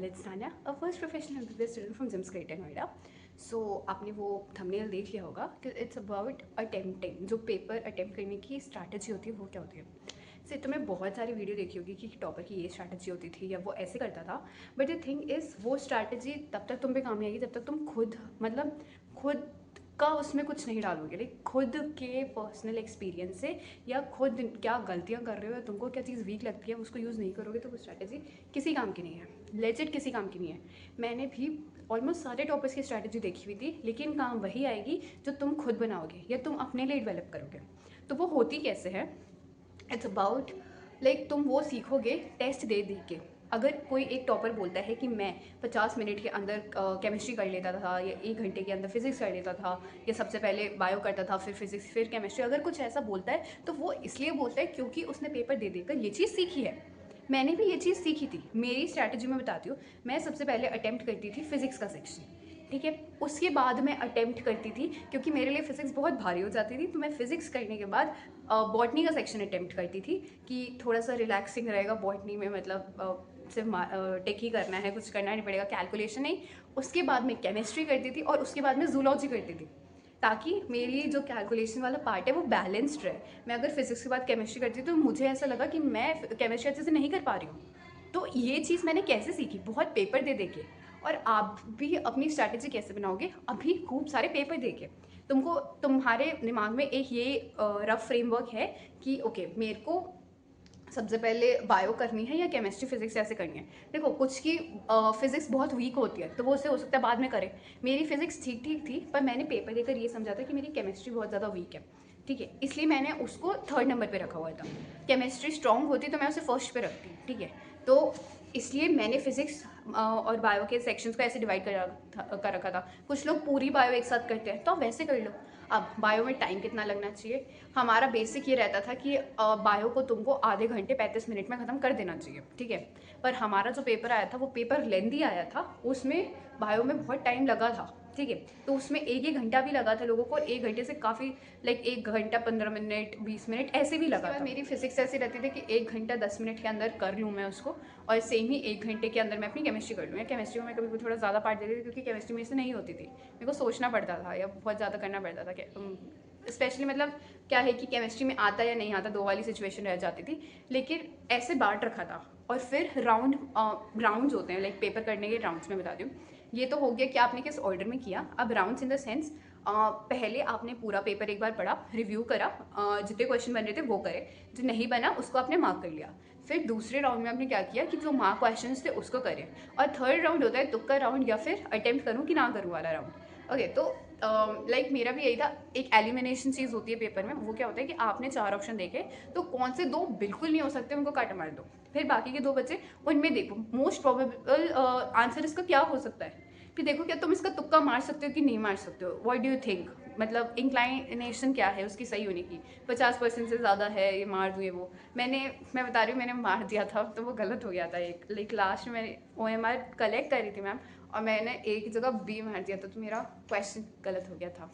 it's Tanya, a first professional MBBS student from GEMS Greater Noida. सो आपने वो thumbnail देख लिया होगा कि इट्स अबाउट अटेम्प्टिंग, जो पेपर अटेम्प्ट करने की स्ट्रैटेजी होती है वो क्या होती है। से तुमने बहुत सारी वीडियो देखी होगी कि टॉपर की ये स्ट्रैटेजी होती थी या वो ऐसे करता था, बट द थिंग इज़ वो स्ट्रैटेजी तब तक तुम पे काम नहीं आएगी जब तक तुम खुद का उसमें कुछ नहीं डालोगे। लाइक खुद के पर्सनल एक्सपीरियंस से या खुद क्या गलतियाँ कर रहे हो या तुमको क्या चीज़ वीक लगती है उसको यूज़ नहीं करोगे तो वो स्ट्रैटेजी किसी काम की नहीं है, लेजिट किसी काम की नहीं है। मैंने भी ऑलमोस्ट सारे टॉपर्स की स्ट्रैटेजी देखी हुई थी, लेकिन काम वही आएगी जो तुम खुद बनाओगे या तुम अपने लिए डेवलप करोगे। तो वो होती कैसे है, इट्स अबाउट लाइक तुम वो सीखोगे टेस्ट दे के। अगर कोई एक टॉपर बोलता है कि मैं 50 मिनट के अंदर केमिस्ट्री कर लेता था या 1 घंटे के अंदर फिजिक्स कर लेता था या सबसे पहले बायो करता था फिर फिजिक्स फिर केमिस्ट्री, अगर कुछ ऐसा बोलता है तो वो इसलिए बोलता है क्योंकि उसने पेपर दे देकर ये चीज़ सीखी है। मैंने भी ये चीज़ सीखी थी। मेरी स्ट्रैटेजी में बताती हूँ, मैं सबसे पहले अटेम्प्ट करती थी फिजिक्स का सेक्शन, ठीक है। उसके बाद मैं अटेम्प्ट करती थी, क्योंकि मेरे लिए फ़िज़िक्स बहुत भारी हो जाती थी, तो मैं फ़िज़िक्स करने के बाद बॉटनी का सेक्शन अटेम्प्ट करती थी कि थोड़ा सा रिलैक्सिंग रहेगा बॉटनी में, मतलब सिर्फ टेक ही करना है, कुछ करना नहीं पड़ेगा, कैलकुलेशन नहीं। उसके बाद मैं केमिस्ट्री करती थी और उसके बाद मैं जूलॉजी करती थी, ताकि मेरी जो कैलकुलेशन वाला पार्ट है वो बैलेंस्ड रहे। मैं अगर फिजिक्स के बाद केमिस्ट्री करती तो मुझे ऐसा लगा कि मैं केमिस्ट्री अच्छे से नहीं कर पा रही हूँ। तो ये चीज़ मैंने कैसे सीखी, बहुत पेपर दे के। और आप भी अपनी स्ट्रैटेजी कैसे बनाओगे, अभी खूब सारे पेपर दे के। तुमको तुम्हारे दिमाग में एक ये रफ फ्रेमवर्क है कि ओके मेरे को सबसे पहले बायो करनी है या केमिस्ट्री फिजिक्स ऐसे करनी है। देखो कुछ की फिजिक्स बहुत वीक होती है तो वो उससे हो सकता है बाद में करें। मेरी फिजिक्स ठीक ठीक थी, पर मैंने पेपर देकर ये समझा था कि मेरी केमिस्ट्री बहुत ज़्यादा वीक है, ठीक है, इसलिए मैंने उसको 3rd नंबर पे रखा हुआ था। केमिस्ट्री स्ट्रॉन्ग होती तो मैं उसे फर्स्ट पे रखती, ठीक है। तो इसलिए मैंने फिजिक्स और बायो के सेक्शंस को ऐसे डिवाइड कर रखा था। कुछ लोग पूरी बायो एक साथ करते हैं तो आप वैसे कर लो। अब बायो में टाइम कितना लगना चाहिए, हमारा बेसिक ये रहता था कि बायो को तुमको आधे घंटे 35 मिनट में ख़त्म कर देना चाहिए, ठीक है। पर हमारा जो पेपर आया था वो पेपर लेंदी आया था, उसमें बायो में बहुत टाइम लगा था, ठीक है। तो उसमें 1-1 घंटा भी लगा था लोगों को, 1 घंटे से काफ़ी लाइक 1 घंटा 15 मिनट 20 मिनट ऐसे भी लगा था। मेरी फिजिक्स ऐसी रहती थी कि 1 घंटा 10 मिनट के अंदर कर लूँ मैं उसको, और सेम ही 1 घंटे के अंदर मैं अपनी केमिस्ट्री कर लूँ। या केमिस्ट्री में मैं कभी थोड़ा ज़्यादा पार्ट देती थी क्योंकि केमिस्ट्री मेरे से नहीं होती थी, मेरे को सोचना पड़ता था या बहुत ज़्यादा करना पड़ता था। स्पेशली मतलब क्या है कि केमिस्ट्री में आता या नहीं आता, 2 वाली सिचुएशन रह जाती थी। लेकिन ऐसे बांट रखा था। और फिर राउंड्स होते हैं, लाइक पेपर करने के राउंड्स में बताती हूँ। ये तो हो गया कि आपने किस ऑर्डर में किया। अब राउंड्स इन द सेंस, पहले आपने पूरा पेपर एक बार पढ़ा, रिव्यू करा, जितने क्वेश्चन बन रहे थे वो करे, जो नहीं बना उसको आपने मार्क कर लिया। फिर दूसरे राउंड में आपने क्या किया कि जो मार्क क्वेश्चन थे उसको करें। और 3rd राउंड होता है तुक्का राउंड या फिर अटेम्प्ट करूँ कि ना करूँ वाला राउंड। ओके, तो लाइक मेरा भी यही था। एक एलिमिनेशन चीज़ होती है पेपर में, वो क्या होता है कि आपने 4 ऑप्शन देखे तो कौन से 2 बिल्कुल नहीं हो सकते उनको काट मार दो, फिर बाकी के 2 बचे उनमें देखो मोस्ट प्रोबेबल आंसर इसका क्या हो सकता है, फिर देखो क्या तुम इसका तुक्का मार सकते हो कि नहीं मार सकते हो। व्हाट डू यू थिंक, मतलब इंक्लाइनेशन क्या है उसकी सही होने की, 50% से ज़्यादा है ये मार दूँ ये वो। मैं बता रही हूँ मैंने मार दिया था तो वो गलत हो गया था। एक लाइक लास्ट में मैंने OMR कलेक्ट करी थी मैम, और मैंने एक जगह B मार दिया था तो मेरा क्वेश्चन गलत हो गया था।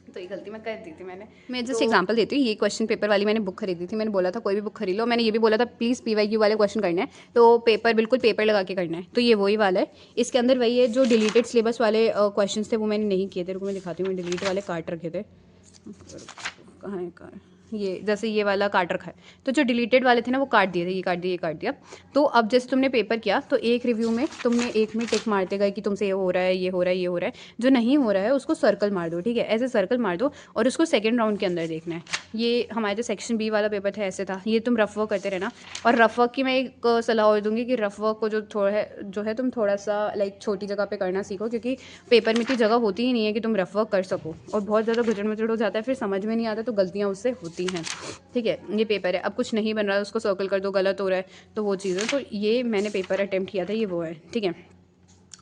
तो ये गलती मैं कर दी थी मैंने। मैं जस्ट एग्जांपल देती हूँ, ये क्वेश्चन पेपर वाली मैंने बुक खरीदी थी, मैंने बोला था कोई भी बुक खरीद लो, मैंने ये भी बोला था प्लीज़ PYQ वाले क्वेश्चन करने हैं तो पेपर बिल्कुल पेपर लगा के करना है। तो ये वही वाला है, इसके अंदर वही है। जो डिलीटेड सिलेबस वाले क्वेश्चन थे वो मैंने नहीं किए थे, रुको मैं दिखाती हूँ, मैं डिलीट वाले काट रखे थे। कहाँ है ये, जैसे ये वाला काट रखा है, तो जो डिलीटेड वाले थे ना वो काट दिए थे, ये काट दिया ये काट दिया। तो अब जैसे तुमने पेपर किया तो एक रिव्यू में तुमने एक में टिक मारते गए कि तुमसे ये हो रहा है ये हो रहा है ये हो रहा है, जो नहीं हो रहा है उसको सर्कल मार दो, ठीक है, ऐसे सर्कल मार दो और उसको सेकेंड राउंड के अंदर देखना है। ये हमारे जो सेक्शन B वाला पेपर था ऐसे था। ये तुम रफ वर्क करते रहना, और रफ वर्क की मैं एक सलाह और दूंगी कि रफ वर्क को जो है तुम थोड़ा सा लाइक छोटी जगह पे करना सीखो, क्योंकि पेपर में इतनी जगह होती ही नहीं है कि तुम रफ वर्क कर सको, और बहुत ज़्यादा गुजर मुजर हो जाता है, फिर समझ में नहीं आता तो गलतियाँ उससे होती हैं, ठीक है। ये पेपर है, अब कुछ नहीं बन रहा है उसको सर्कल कर दो, गलत हो रहा है तो वो चीज़ है। तो ये मैंने पेपर अटेम्प्ट किया था, ये वो है, ठीक है।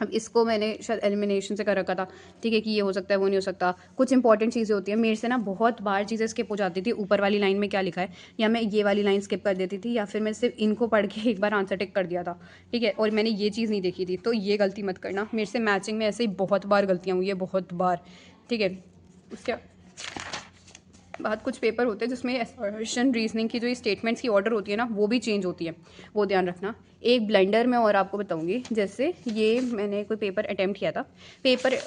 अब इसको मैंने शायद एलिमिनेशन से कर रखा था, ठीक है, कि ये हो सकता है वो नहीं हो सकता। कुछ इंपॉर्टेंट चीज़ें होती हैं, मेरे से ना बहुत बार चीज़ें स्किप हो जाती थी, ऊपर वाली लाइन में क्या लिखा है, या मैं ये वाली लाइन स्किप कर देती थी, या फिर मैं सिर्फ इनको पढ़ के एक बार आंसर टिक कर दिया था, ठीक है, और मैंने ये चीज़ नहीं देखी थी। तो ये गलती मत करना, मेरे से मैचिंग में ऐसे ही बहुत बार गलतियाँ हुई है, बहुत बार, ठीक है। उसके बाद कुछ पेपर होते हैं जिसमें असर्शन रीजनिंग की जो स्टेटमेंट्स की ऑर्डर होती है ना, वो भी चेंज होती है, वो ध्यान रखना। एक ब्लेंडर में और आपको बताऊंगी, जैसे ये मैंने कोई पेपर अटेम्प्ट किया था। पेपर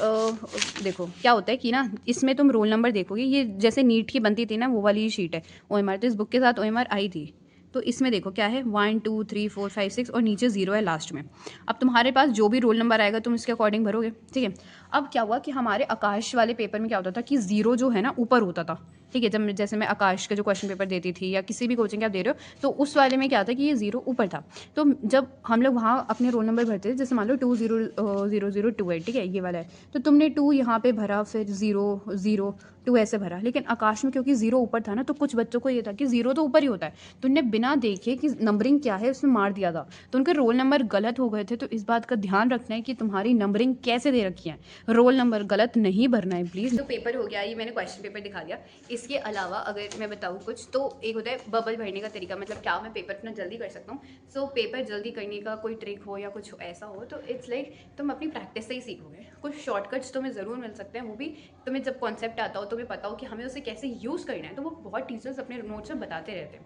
देखो क्या होता है कि ना, इसमें तुम रोल नंबर देखोगे, ये जैसे नीट की बनती थी ना वो वाली शीट है OMR, तो इस बुक के साथ OMR आई थी। तो इसमें देखो क्या है, 1 2 3 4 5 6 और नीचे 0 है लास्ट में। अब तुम्हारे पास जो भी रोल नंबर आएगा तुम इसके अकॉर्डिंग भरोगे, ठीक है। अब क्या हुआ कि हमारे आकाश वाले पेपर में क्या होता था कि 0 जो है ना ऊपर होता था, ठीक है। जब जैसे मैं आकाश के जो क्वेश्चन पेपर देती थी या किसी भी कोचिंग के आप दे रहे हो, तो उस वाले में क्या था कि ये 0 ऊपर था। तो जब हम लोग वहाँ अपने रोल नंबर भरते थे, जैसे मान लो 20002 है, ठीक है, ये वाला है, तो तुमने 2 यहाँ पे भरा, फिर 002 ऐसे भरा। लेकिन आकाश में क्योंकि 0 ऊपर था ना, तो कुछ बच्चों को ये था कि 0 तो ऊपर ही होता है, तो उनने बिना देखे कि नंबरिंग क्या है उसमें मार दिया था, तो उनके रोल नंबर गलत हो गए थे। तो इस बात का ध्यान रखना है कि तुम्हारी नंबरिंग कैसे दे रखी है, रोल नंबर गलत नहीं भरना है प्लीज़। तो पेपर हो गया, ये मैंने क्वेश्चन पेपर दिखा दिया। इसके अलावा अगर मैं बताऊँ कुछ, तो एक होता है बबल भरने का तरीका, मतलब क्या मैं पेपर इतना जल्दी कर सकता हूँ। सो पेपर जल्दी करने का कोई ट्रिक हो या कुछ ऐसा हो, तो इट्स लाइक तुम अपनी प्रैक्टिस से ही सीखोगे। कुछ शॉर्टकट्स तुम्हें ज़रूर मिल सकते हैं, वो भी तुम्हें जब कॉन्सेप्ट आता हो, तुम्हें पता हो कि हमें उसे कैसे यूज़ करना है, तो वो बहुत टीचर्स अपने नोट्स में बताते रहते हैं,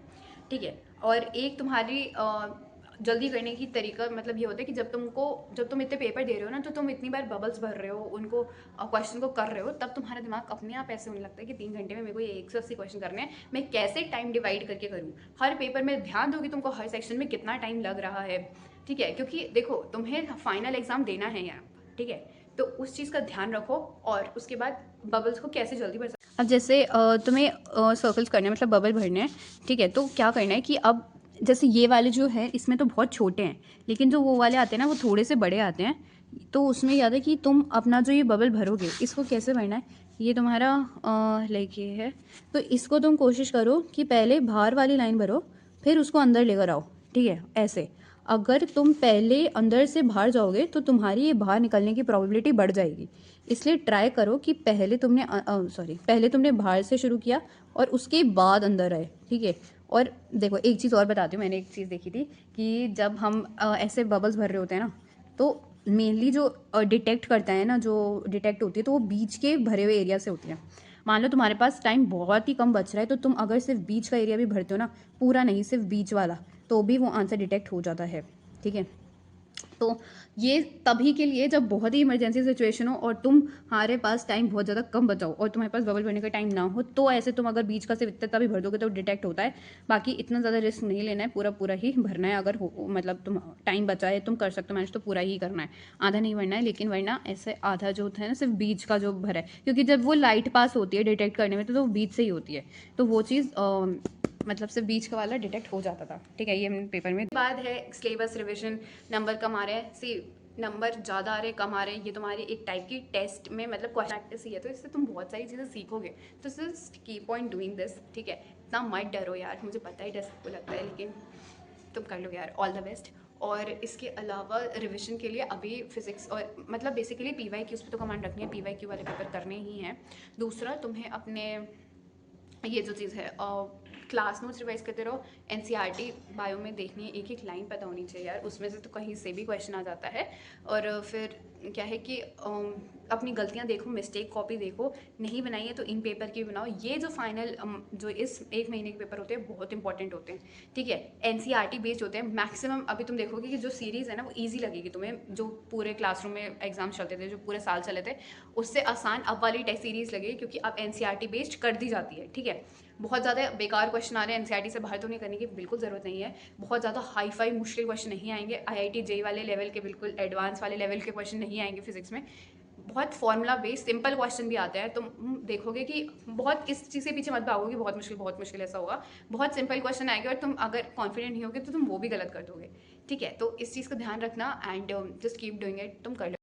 ठीक है। और एक तुम्हारी जल्दी करने की तरीका मतलब ये होता है कि जब तुम इतने पेपर दे रहे हो ना, तो तुम इतनी बार बबल्स भर रहे हो, उनको क्वेश्चन को कर रहे हो, तब तुम्हारा दिमाग अपने आप ऐसे होने लगता है कि 3 घंटे में मेरे को ये 180 क्वेश्चन करने हैं, मैं कैसे टाइम डिवाइड करके करूँ। हर पेपर में ध्यान दो कि तुमको हर सेक्शन में कितना टाइम लग रहा है, ठीक है, क्योंकि देखो तुम्हें फाइनल एग्जाम देना है यहाँ, ठीक है। तो उस चीज़ का ध्यान रखो, और उसके बाद बबल्स को कैसे जल्दी भर सकते। अब जैसे तुम्हें सर्कल्स करने हैं, मतलब बबल भरने हैं, ठीक है। तो क्या करना है कि अब जैसे ये वाले जो है इसमें तो बहुत छोटे हैं, लेकिन जो वो वाले आते हैं ना वो थोड़े से बड़े आते हैं। तो उसमें याद है कि तुम अपना जो ये बबल भरोगे, इसको कैसे भरना है, ये तुम्हारा लाइक ये है, तो इसको तुम कोशिश करो कि पहले बाहर वाली लाइन भरो, फिर उसको अंदर लेकर आओ, ठीक है, ऐसे। अगर तुम पहले अंदर से बाहर जाओगे तो तुम्हारी ये बाहर निकलने की प्रोबेबिलिटी बढ़ जाएगी। इसलिए ट्राई करो कि पहले तुमने बाहर से शुरू किया और उसके बाद अंदर आए, ठीक है। और देखो एक चीज़ और बताती हूँ, मैंने एक चीज़ देखी थी कि जब हम ऐसे बबल्स भर रहे होते हैं ना, तो मेनली जो डिटेक्ट करता है ना, जो डिटेक्ट होती है, तो वो बीच के भरे हुए एरिया से होती है। मान लो तुम्हारे पास टाइम बहुत ही कम बच रहा है, तो तुम अगर सिर्फ बीच का एरिया भी भरते हो ना, पूरा नहीं सिर्फ बीच वाला, तो भी वो आंसर डिटेक्ट हो जाता है, ठीक है। तो ये तभी के लिए जब बहुत ही इमरजेंसी सिचुएशन हो और तुम्हारे पास टाइम बहुत ज़्यादा कम बचाओ और तुम्हारे पास बबल भरने का टाइम ना हो, तो ऐसे तुम अगर बीच का सिर्फ इतना भी भर दोगे तो डिटेक्ट होता है। बाकी इतना ज़्यादा रिस्क नहीं लेना है, पूरा पूरा ही भरना है। अगर हो मतलब तुम टाइम बचाए, तुम कर सकते हो मैनेज, तो पूरा ही करना है, आधा नहीं भरना है। लेकिन वरना ऐसे आधा जो होता है ना, सिर्फ बीच का जो भरा है, क्योंकि जब वो लाइट पास होती है डिटेक्ट करने में, तो वो बीच से ही होती है, तो वो चीज़ मतलब सिर्फ बीच का वाला डिटेक्ट हो जाता था, ठीक है। ये पेपर में बाद है सिलेबस रिविजन, नंबर कम आ रहे हैं, सी नंबर ज़्यादा आ रहे हैं कम आ रहे हैं, ये तुम्हारी एक टाइप की टेस्ट में मतलब प्रैक्टिस ही है, तो इससे तुम बहुत सारी चीज़ें सीखोगे। तो just keep on doing this, ठीक है। इतना मत डरो यार, मुझे पता ही डर सबको लगता है, लेकिन तुम कर लोगे यार, ऑल द बेस्ट। और इसके अलावा रिविजन के लिए अभी फिजिक्स और मतलब बेसिकली PYQs पे तो कमांड रखनी है, PYQ वाले पेपर करने ही हैं। दूसरा तुम्हें अपने ये जो चीज़ है क्लास नोट्स रिवाइज करते रहो। NCERT बायो में देखनी है, एक एक लाइन पता होनी चाहिए यार, उसमें से तो कहीं से भी क्वेश्चन आ जाता है। और फिर क्या है कि अपनी गलतियां देखो, मिस्टेक कॉपी देखो, नहीं बनाई है तो इन पेपर की बनाओ। ये जो फाइनल जो इस 1 महीने के पेपर होते हैं बहुत इंपॉर्टेंट होते हैं, ठीक है। NCERT बेस्ड होते हैं मैक्सिमम। अभी तुम देखोगे कि जो सीरीज़ है ना वो ईजी लगेगी तुम्हें, जो पूरे क्लासरूम में एग्जाम चलते थे, जो पूरे साल चले थे, उससे आसान अब वाली टेस्ट सीरीज़ लगेगी, क्योंकि अब NCERT बेस्ड कर दी जाती है, ठीक है। बहुत ज़्यादा बेकार क्वेश्चन आ रहे हैं, NCERT से बाहर तो नहीं करने की बिल्कुल ज़रूरत नहीं है। बहुत ज़्यादा हाई फाई मुश्किल क्वेश्चन नहीं आएंगे, IIT JEE वाले लेवल के, बिल्कुल एडवांस वाले लेवल के क्वेश्चन नहीं आएंगे फिजिक्स में। बहुत फॉर्मूला बेस्ड सिंपल क्वेश्चन भी आते हैं। तुम देखोगे कि बहुत इस चीज़ के पीछे मत भागोगे बहुत मुश्किल ऐसा होगा। बहुत सिंपल क्वेश्चन आएंगे और तुम अगर कॉन्फिडेंट नहीं होगे तो तुम वो भी गलत कर दोगे, ठीक है। तो इस चीज़ का ध्यान रखना and just keep doing it, तुम कर लो।